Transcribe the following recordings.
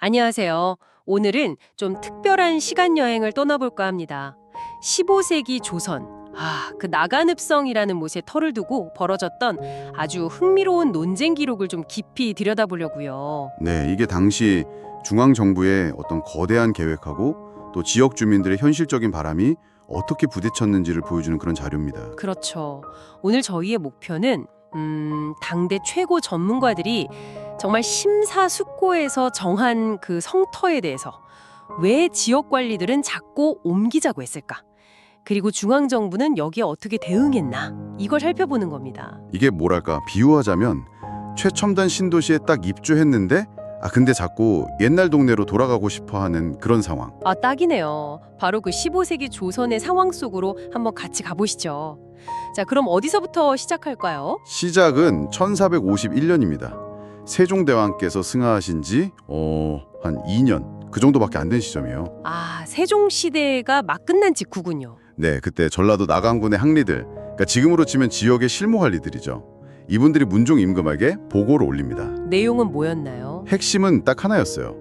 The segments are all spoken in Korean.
안녕하세요. 오늘은 좀 특별한 시간 여행을 떠나볼까 합니다. 15세기 조선. 그 나간읍성이라는 못에 터를 두고 벌어졌던 아주 흥미로운 논쟁 기록을 좀 깊이 들여다보려고요. 네, 이게 당시 중앙 정부의 어떤 거대한 계획하고 또 지역 주민들의 현실적인 바람이 어떻게 부딪혔는지를 보여주는 그런 자료입니다. 그렇죠. 오늘 저희의 목표는 당대 최고 전문가들이 정말 심사숙고해서 정한 그 성터에 대해서 왜 지역 관리들은 자꾸 옮기자고 했을까? 그리고 중앙정부는 여기에 어떻게 대응했나? 이걸 살펴보는 겁니다. 이게 뭐랄까 비유하자면 최첨단 신도시에 딱 입주했는데 근데 자꾸 옛날 동네로 돌아가고 싶어 하는 그런 상황. 딱이네요. 바로 그 15세기 조선의 상황 속으로 한번 같이 가보시죠. 자, 그럼 어디서부터 시작할까요? 시작은 1451년입니다. 세종대왕께서 승하하신 지 한 2년 그 정도밖에 안 된 시점이에요. 세종시대가 막 끝난 직후군요. 네, 그때 전라도 나강군의 항리들, 그러니까 지금으로 치면 지역의 실무관리들이죠. 이분들이 문종 임금에게 보고를 올립니다. 내용은 뭐였나요? 핵심은 딱 하나였어요.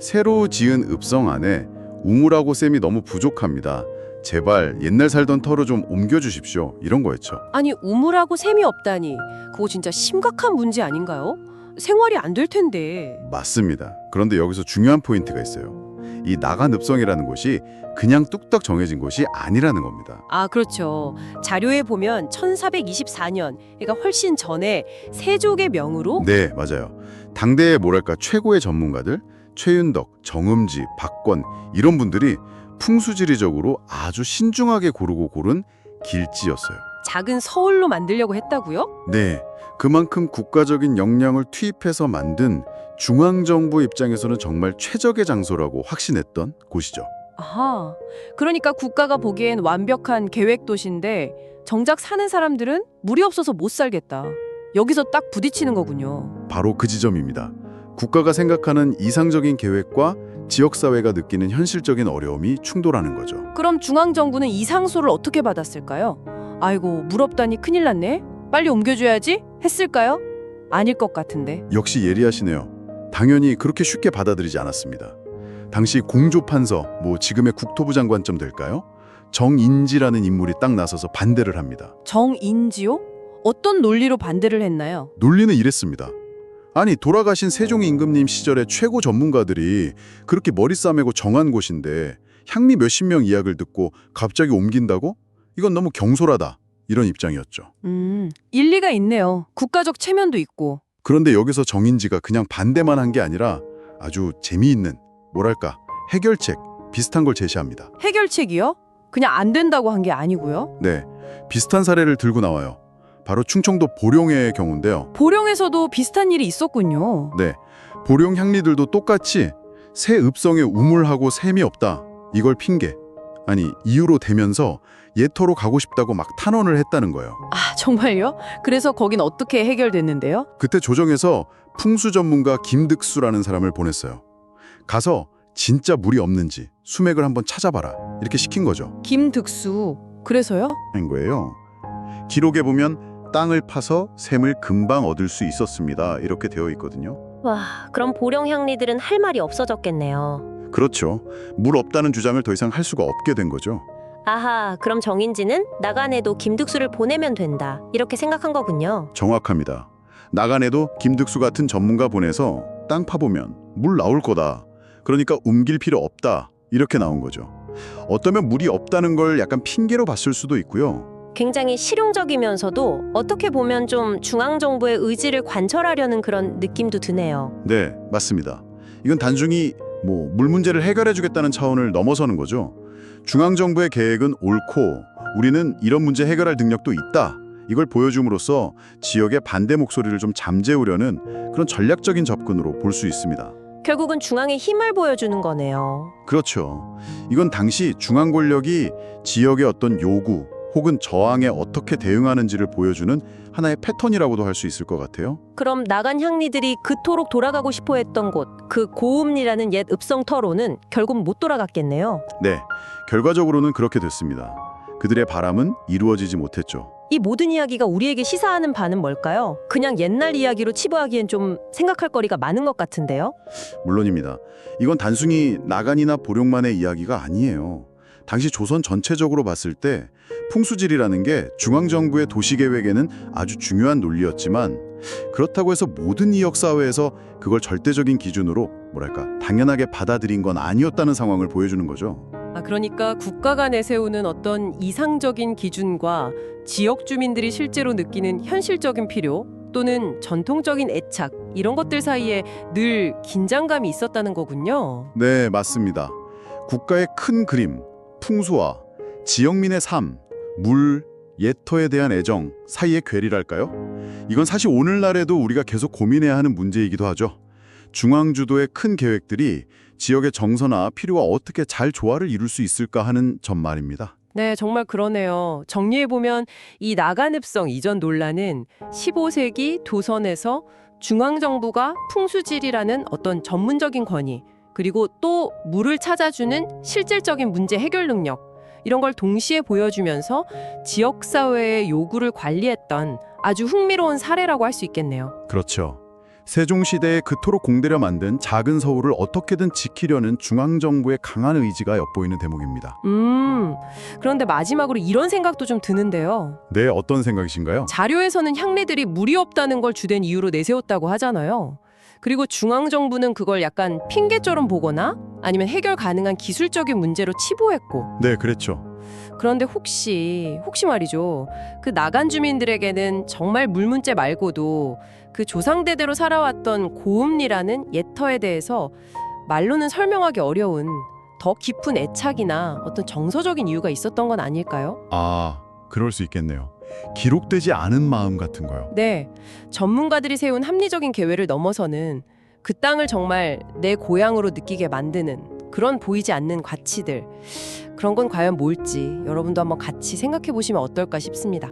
새로 지은 읍성 안에 우물하고 샘이 너무 부족합니다. 제발 옛날 살던 터로 좀 옮겨주십시오. 이런 거였죠. 아니, 우물하고 샘이 없다니. 그거 진짜 심각한 문제 아닌가요? 생활이 안 될 텐데. 맞습니다. 그런데 여기서 중요한 포인트가 있어요. 이 나간읍성이라는 곳이 그냥 뚝딱 정해진 곳이 아니라는 겁니다. 그렇죠. 자료에 보면 1424년, 그러니까 훨씬 전에 세족의 명으로 네, 맞아요. 당대의 뭐랄까 최고의 전문가들, 최윤덕, 정음지, 박권 이런 분들이 풍수지리적으로 아주 신중하게 고르고 고른 길지였어요. 작은 서울로 만들려고 했다고요? 네, 그만큼 국가적인 역량을 투입해서 만든 중앙정부 입장에서는 정말 최적의 장소라고 확신했던 곳이죠. 아하, 그러니까 국가가 보기엔 완벽한 계획 도시인데 정작 사는 사람들은 물이 없어서 못 살겠다. 여기서 딱 부딪히는 거군요. 바로 그 지점입니다. 국가가 생각하는 이상적인 계획과 지역사회가 느끼는 현실적인 어려움이 충돌하는 거죠. 그럼 중앙정부는 이 상소를 어떻게 받았을까요? 아이고, 물 없다니 큰일 났네. 빨리 옮겨줘야지 했을까요? 아닐 것 같은데. 역시 예리하시네요. 당연히 그렇게 쉽게 받아들이지 않았습니다. 당시 공조판서, 지금의 국토부 장관쯤 될까요? 정인지라는 인물이 딱 나서서 반대를 합니다. 정인지요? 어떤 논리로 반대를 했나요? 논리는 이랬습니다. 아니, 돌아가신 세종 임금님 시절의 최고 전문가들이 그렇게 머리 싸매고 정한 곳인데 향미 몇십 명 이야기를 듣고 갑자기 옮긴다고? 이건 너무 경솔하다. 이런 입장이었죠. 일리가 있네요. 국가적 체면도 있고. 그런데 여기서 정인지가 그냥 반대만 한 게 아니라 아주 재미있는, 해결책 비슷한 걸 제시합니다. 해결책이요? 그냥 안 된다고 한 게 아니고요. 네, 비슷한 사례를 들고 나와요. 바로 충청도 보령의 경우인데요. 보령에서도 비슷한 일이 있었군요. 네, 보령 향리들도 똑같이 새 읍성에 우물하고 샘이 없다. 이걸 이유로 대면서 예터로 가고 싶다고 막 탄원을 했다는 거예요. 정말요? 그래서 거긴 어떻게 해결됐는데요? 그때 조정에서 풍수 전문가 김득수라는 사람을 보냈어요. 가서 진짜 물이 없는지 수맥을 한번 찾아봐라. 이렇게 시킨 거죠. 김득수. 그래서요? 한 거예요. 기록에 보면 땅을 파서 샘을 금방 얻을 수 있었습니다. 이렇게 되어 있거든요. 와, 그럼 보령 향리들은 할 말이 없어졌겠네요. 그렇죠. 물 없다는 주장을 더 이상 할 수가 없게 된 거죠. 아하, 그럼 정인지는 나간에도 김득수를 보내면 된다. 이렇게 생각한 거군요. 정확합니다. 나간에도 김득수 같은 전문가 보내서 땅 파보면 물 나올 거다. 그러니까 옮길 필요 없다. 이렇게 나온 거죠. 어쩌면 물이 없다는 걸 약간 핑계로 봤을 수도 있고요. 굉장히 실용적이면서도 어떻게 보면 좀 중앙정부의 의지를 관철하려는 그런 느낌도 드네요. 네, 맞습니다. 이건 단순히 물 문제를 해결해주겠다는 차원을 넘어서는 거죠. 중앙정부의 계획은 옳고 우리는 이런 문제 해결할 능력도 있다. 이걸 보여줌으로써 지역의 반대 목소리를 좀 잠재우려는 그런 전략적인 접근으로 볼 수 있습니다. 결국은 중앙의 힘을 보여주는 거네요. 그렇죠. 이건 당시 중앙 권력이 지역의 어떤 요구 혹은 저항에 어떻게 대응하는지를 보여주는 하나의 패턴이라고도 할 수 있을 것 같아요. 그럼 나간 향리들이 그토록 돌아가고 싶어 했던 곳, 그 고음리라는 옛 읍성터로는 결국 못 돌아갔겠네요. 네, 결과적으로는 그렇게 됐습니다. 그들의 바람은 이루어지지 못했죠. 이 모든 이야기가 우리에게 시사하는 바는 뭘까요? 그냥 옛날 이야기로 치부하기엔 좀 생각할 거리가 많은 것 같은데요. 물론입니다. 이건 단순히 나간이나 보령만의 이야기가 아니에요. 당시 조선 전체적으로 봤을 때 풍수지리라는 게 중앙정부의 도시계획에는 아주 중요한 논리였지만 그렇다고 해서 모든 이역사회에서 그걸 절대적인 기준으로 당연하게 받아들인 건 아니었다는 상황을 보여주는 거죠. 그러니까 국가가 내세우는 어떤 이상적인 기준과 지역 주민들이 실제로 느끼는 현실적인 필요 또는 전통적인 애착 이런 것들 사이에 늘 긴장감이 있었다는 거군요. 네, 맞습니다. 국가의 큰 그림, 풍수와 지역민의 삶, 물, 예터에 대한 애정 사이의 괴리랄까요? 이건 사실 오늘날에도 우리가 계속 고민해야 하는 문제이기도 하죠. 중앙주도의 큰 계획들이 지역의 정서나 필요와 어떻게 잘 조화를 이룰 수 있을까 하는 점 말입니다. 네, 정말 그러네요. 정리해보면 이 나간읍성 이전 논란은 15세기 도선에서 중앙정부가 풍수지리라는 어떤 전문적인 권위 그리고 또 물을 찾아주는 실질적인 문제 해결 능력 이런 걸 동시에 보여주면서 지역사회의 요구를 관리했던 아주 흥미로운 사례라고 할 수 있겠네요. 그렇죠. 세종시대에 그토록 공들여 만든 작은 서울을 어떻게든 지키려는 중앙정부의 강한 의지가 엿보이는 대목입니다. 그런데 마지막으로 이런 생각도 좀 드는데요. 네, 어떤 생각이신가요? 자료에서는 향리들이 물이 없다는 걸 주된 이유로 내세웠다고 하잖아요. 그리고 중앙정부는 그걸 약간 핑계처럼 보거나 아니면 해결 가능한 기술적인 문제로 치부했고 네, 그랬죠. 그런데 혹시 말이죠. 그 나간 주민들에게는 정말 물 문제 말고도 그 조상대대로 살아왔던 고음리라는 예터에 대해서 말로는 설명하기 어려운 더 깊은 애착이나 어떤 정서적인 이유가 있었던 건 아닐까요? 그럴 수 있겠네요. 기록되지 않은 마음 같은 거요. 네, 전문가들이 세운 합리적인 계획을 넘어서는 그 땅을 정말 내 고향으로 느끼게 만드는 그런 보이지 않는 가치들 그런 건 과연 뭘지 여러분도 한번 같이 생각해 보시면 어떨까 싶습니다.